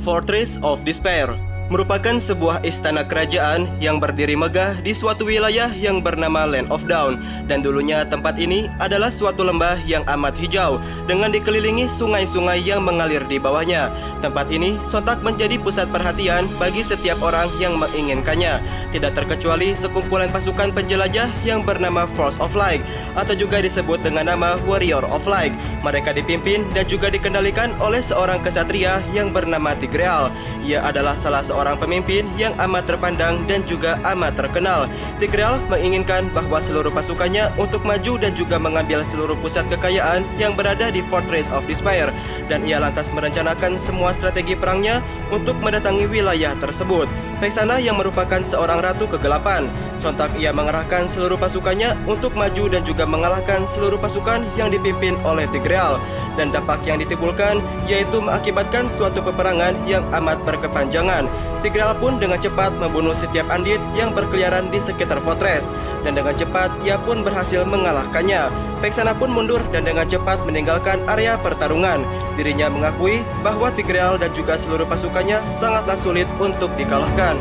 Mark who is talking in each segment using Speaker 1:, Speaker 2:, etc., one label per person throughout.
Speaker 1: Fortress of Despair merupakan sebuah istana kerajaan yang berdiri megah di suatu wilayah yang bernama Land of Dawn, dan dulunya tempat ini adalah suatu lembah yang amat hijau dengan dikelilingi sungai-sungai yang mengalir di bawahnya. Tempat ini sontak menjadi pusat perhatian bagi setiap orang yang menginginkannya, tidak terkecuali sekumpulan pasukan penjelajah yang bernama Force of Light atau juga disebut dengan nama Warrior of Light. Mereka dipimpin dan juga dikendalikan oleh seorang kesatria yang bernama Tigreal. Ia adalah salah seorang pemimpin yang amat terpandang dan juga amat terkenal. Tigreal menginginkan bahwa seluruh pasukannya untuk maju dan juga mengambil seluruh pusat kekayaan yang berada di Fortress of Despair, dan ia lantas merencanakan semua strategi perangnya untuk mendatangi wilayah tersebut. Vexana yang merupakan seorang ratu kegelapan, sontak ia mengerahkan seluruh pasukannya untuk maju dan juga mengalahkan seluruh pasukan yang dipimpin oleh Tigreal, dan dampak yang ditimbulkan yaitu mengakibatkan suatu peperangan yang amat berkepanjangan. Tigreal pun dengan cepat membunuh setiap andit yang berkeliaran di sekitar fortress, dan dengan cepat ia pun berhasil mengalahkannya. Vexana pun mundur dan dengan cepat meninggalkan area pertarungan. Dirinya mengakui bahwa Tigreal dan juga seluruh pasukannya sangatlah sulit untuk dikalahkan.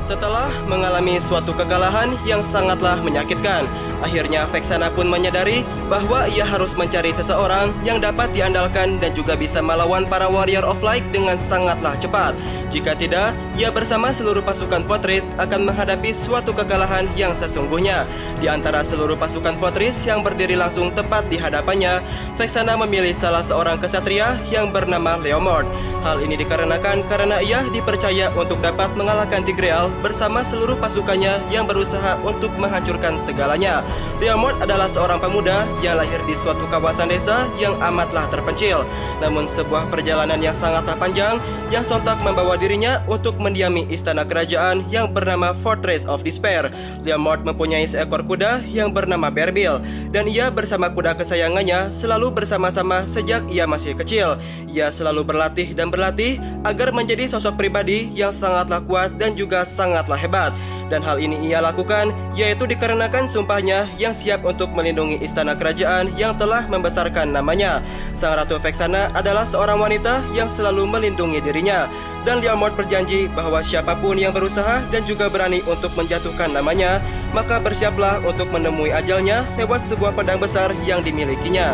Speaker 1: Setelah mengalami suatu kekalahan yang sangatlah menyakitkan, akhirnya Vexana pun menyadari bahwa ia harus mencari seseorang yang dapat diandalkan dan juga bisa melawan para Warrior of Light dengan sangatlah cepat. Jika tidak, ia bersama seluruh pasukan Fortress akan menghadapi suatu kekalahan yang sesungguhnya. Di antara seluruh pasukan Fortress yang berdiri langsung tepat di hadapannya, Vexana memilih salah seorang kesatria yang bernama Leomord. Hal ini dikarenakan karena ia dipercaya untuk dapat mengalahkan Tigreal bersama seluruh pasukannya yang berusaha untuk menghancurkan segalanya. Leomord adalah seorang pemuda yang lahir di suatu kawasan desa yang amatlah terpencil. Namun sebuah perjalanan yang sangatlah panjang yang sontak membawa dirinya untuk mendiami istana kerajaan yang bernama Fortress of Despair. Leomord mempunyai seekor kuda yang bernama Berbil, dan ia bersama kuda kesayangannya selalu bersama-sama sejak ia masih kecil. Ia selalu berlatih dan berlatih agar menjadi sosok pribadi yang sangatlah kuat dan juga sangatlah hebat. Dan hal ini ia lakukan yaitu dikarenakan sumpahnya yang siap untuk melindungi istana kerajaan yang telah membesarkan namanya. Sang Ratu Vexana adalah seorang wanita yang selalu melindungi dirinya, dan Leomord berjanji bahwa siapapun yang berusaha dan juga berani untuk menjatuhkan namanya, maka bersiaplah untuk menemui ajalnya lewat sebuah pedang besar yang dimilikinya.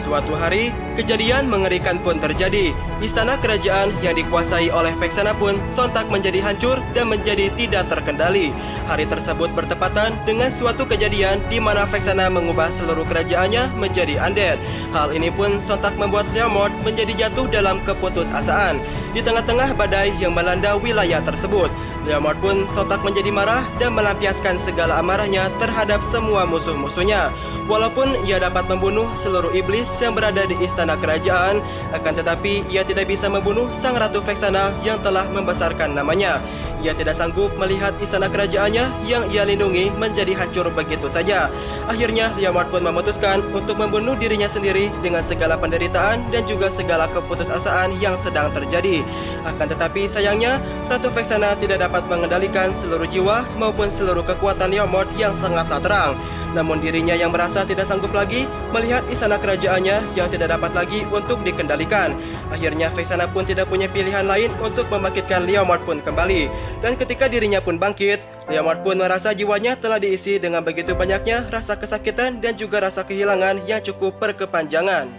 Speaker 1: Suatu hari, kejadian mengerikan pun terjadi. Istana kerajaan yang dikuasai oleh Vexana pun sontak menjadi hancur dan menjadi tidak terkendali. Hari tersebut bertepatan dengan suatu kejadian di mana Vexana mengubah seluruh kerajaannya menjadi undead. Hal ini pun sontak membuat Leomord menjadi jatuh dalam keputusasaan. Di tengah-tengah badai yang melanda wilayah tersebut, Leomord pun sontak menjadi marah dan melampiaskan segala amarahnya terhadap semua musuh-musuhnya. Walaupun ia dapat membunuh seluruh iblis yang berada di istana kerajaan, akan tetapi ia tidak bisa membunuh sang Ratu Vexana yang telah membesarkan namanya. Ia tidak sanggup melihat istana kerajaannya yang ia lindungi menjadi hancur begitu saja. Akhirnya Leomord pun memutuskan untuk membunuh dirinya sendiri dengan segala penderitaan dan juga segala keputusasaan yang sedang terjadi. Akan tetapi sayangnya, Ratu Vexana tidak dapat mengendalikan seluruh jiwa maupun seluruh kekuatan Leomord yang sangatlah terang. Namun dirinya yang merasa tidak sanggup lagi melihat istana kerajaannya yang tidak dapat lagi untuk dikendalikan. Akhirnya Vexana pun tidak punya pilihan lain untuk membangkitkan Leomord pun kembali. Dan ketika dirinya pun bangkit, Leomord pun merasa jiwanya telah diisi dengan begitu banyaknya rasa kesakitan dan juga rasa kehilangan yang cukup berkepanjangan.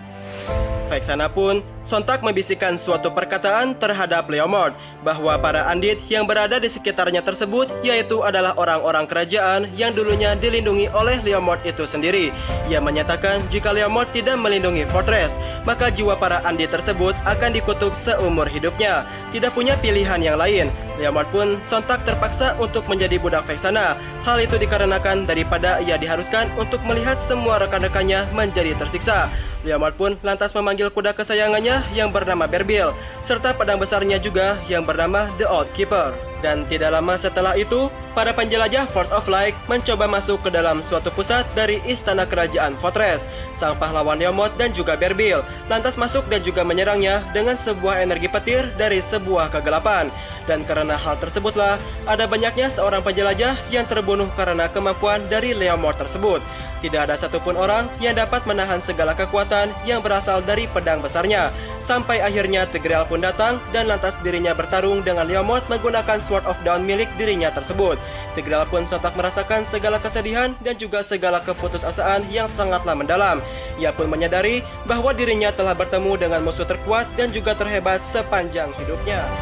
Speaker 1: Vexana pun sontak membisikkan suatu perkataan terhadap Leomord bahwa para andit yang berada di sekitarnya tersebut yaitu adalah orang-orang kerajaan yang dulunya dilindungi oleh Leomord itu sendiri. Ia menyatakan jika Leomord tidak melindungi fortress, maka jiwa para andit tersebut akan dikutuk seumur hidupnya. Tidak punya pilihan yang lain, Leomord pun sontak terpaksa untuk menjadi budak Vexana. Hal itu dikarenakan daripada ia diharuskan untuk melihat semua rekan-rekannya menjadi tersiksa. Leomord pun lantas memanggil kuda kesayangannya yang bernama Berbil, serta pedang besarnya juga yang bernama The Old Keeper. Dan tidak lama setelah itu, para penjelajah Force of Light mencoba masuk ke dalam suatu pusat dari istana kerajaan Fortress. Sang pahlawan Leomord dan juga Berbil lantas masuk dan juga menyerangnya dengan sebuah energi petir dari sebuah kegelapan. Dan karena hal tersebutlah, ada banyaknya seorang penjelajah yang terbunuh karena kemampuan dari Leomord tersebut. Tidak ada satupun orang yang dapat menahan segala kekuatan yang berasal dari pedang besarnya. Sampai akhirnya Tigreal pun datang dan lantas dirinya bertarung dengan Liamot menggunakan Sword of Dawn milik dirinya tersebut. Tigreal pun sontak merasakan segala kesedihan dan juga segala keputusasaan yang sangatlah mendalam. Ia pun menyadari bahwa dirinya telah bertemu dengan musuh terkuat dan juga terhebat sepanjang hidupnya.